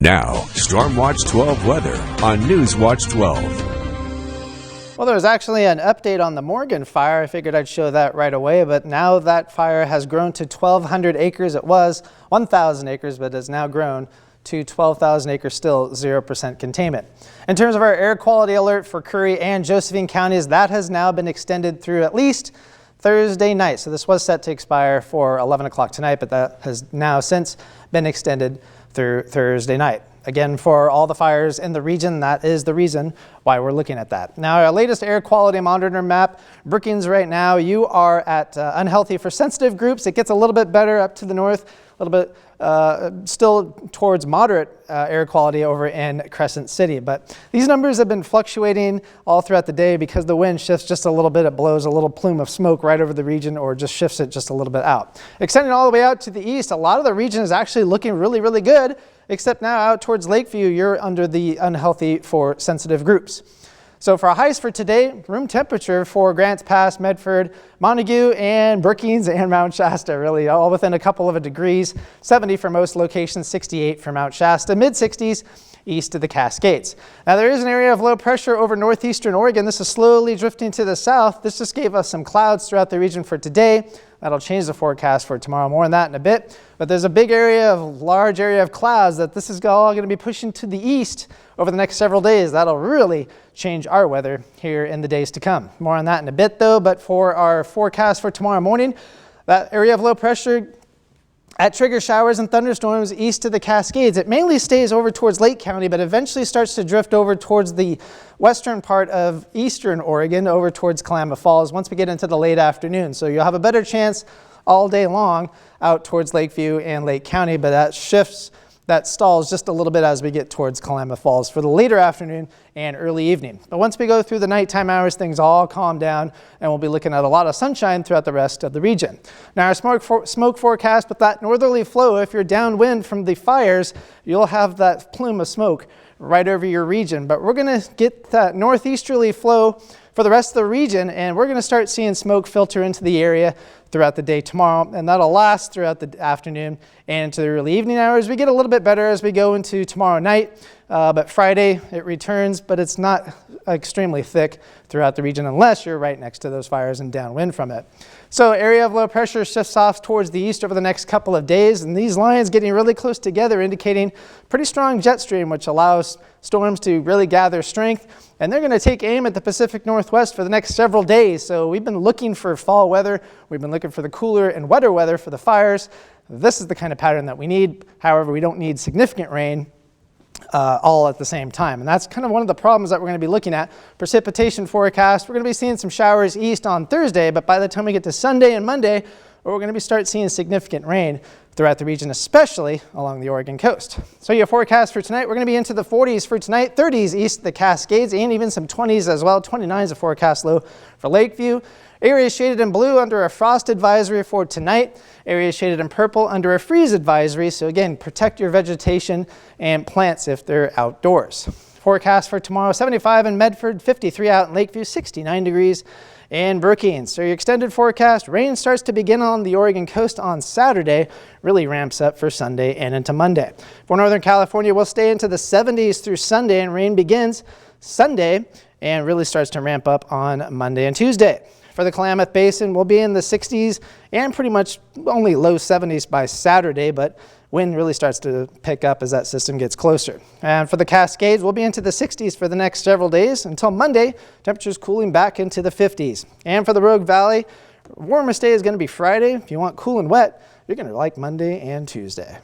Now, Storm Watch 12 weather on News Watch 12. Well, there was actually an update on the Morgan fire. I figured I'd show that right away, but now that fire has grown to 1,200 acres. It was 1,000 acres, but has now grown to 12,000 acres, still 0% containment. In terms of our air quality alert for Curry and Josephine counties, that has now been extended through at least Thursday night. So this was set to expire for 11 o'clock tonight, but that has now since been extended through Thursday night. Again, for all the fires in the region, that is the reason why we're looking at that. Now, our latest air quality monitor map, Brookings right now, you are at unhealthy for sensitive groups. It gets a little bit better up to the north, a little bit still towards moderate air quality over in Crescent City. But these numbers have been fluctuating all throughout the day because the wind shifts just a little bit. It blows a little plume of smoke right over the region or just shifts it just a little bit out. Extending all the way out to the east, a lot of the region is actually looking really, really good, except now out towards Lakeview, you're under the unhealthy for sensitive groups. So for our highs for today, room temperature for Grants Pass, Medford, Montague, and Brookings and Mount Shasta, really all within a couple of degrees. 70 for most locations, 68 for Mount Shasta, mid-60s east of the Cascades. Now there is an area of low pressure over northeastern Oregon. This is slowly drifting to the south. This just gave us some clouds throughout the region for today. That'll change the forecast for tomorrow. More on that in a bit. But there's a large area of clouds that this is all going to be pushing to the east over the next several days. That'll really change our weather here in the days to come. More on that in a bit though. But for our forecast for tomorrow morning, that area of low pressure at trigger showers and thunderstorms east of the Cascades. It mainly stays over towards Lake County, but eventually starts to drift over towards the western part of eastern Oregon, over towards Klamath Falls once we get into the late afternoon. So you'll have a better chance all day long out towards Lakeview and Lake County, but that stalls just a little bit as we get towards Klamath Falls for the later afternoon and early evening. But once we go through the nighttime hours, things all calm down and we'll be looking at a lot of sunshine throughout the rest of the region. Now our smoke forecast, with that northerly flow, if you're downwind from the fires, you'll have that plume of smoke right over your region. But we're going to get that northeasterly flow for the rest of the region, and we're going to start seeing smoke filter into the area throughout the day tomorrow, and that'll last throughout the afternoon and into the early evening hours. We get a little bit better as we go into tomorrow night, but Friday it returns, but it's not extremely thick throughout the region unless you're right next to those fires and downwind from it. So area of low pressure shifts off towards the east over the next couple of days, and these lines getting really close together, indicating pretty strong jet stream, which allows storms to really gather strength, and they're going to take aim at the Pacific Northwest for the next several days. So we've been looking for fall weather. We've been looking for the cooler and wetter weather for the fires. This is the kind of pattern that we need. However, we don't need significant rain all at the same time. And that's kind of one of the problems that we're going to be looking at. Precipitation forecast, we're going to be seeing some showers east on Thursday, but by the time we get to Sunday and Monday, we're going to start seeing significant rain throughout the region, especially along the Oregon coast. So your forecast for tonight, we're going to be into the 40s for tonight, 30s east of the Cascades, and even some 20s as well. 29 is a forecast low for Lakeview. Areas shaded in blue under a frost advisory for tonight. Areas shaded in purple under a freeze advisory. So again, protect your vegetation and plants if they're outdoors. Forecast for tomorrow, 75 in Medford, 53 out in Lakeview, 69 degrees in Brookings. So your extended forecast, rain starts to begin on the Oregon coast on Saturday, really ramps up for Sunday and into Monday. For Northern California, we'll stay into the 70s through Sunday, and rain begins Sunday and really starts to ramp up on Monday and Tuesday. For the Klamath Basin, we'll be in the 60s and pretty much only low 70s by Saturday, but wind really starts to pick up as that system gets closer. And for the Cascades, we'll be into the 60s for the next several days until Monday, temperatures cooling back into the 50s. And for the Rogue Valley, warmest day is going to be Friday. If you want cool and wet, you're going to like Monday and Tuesday.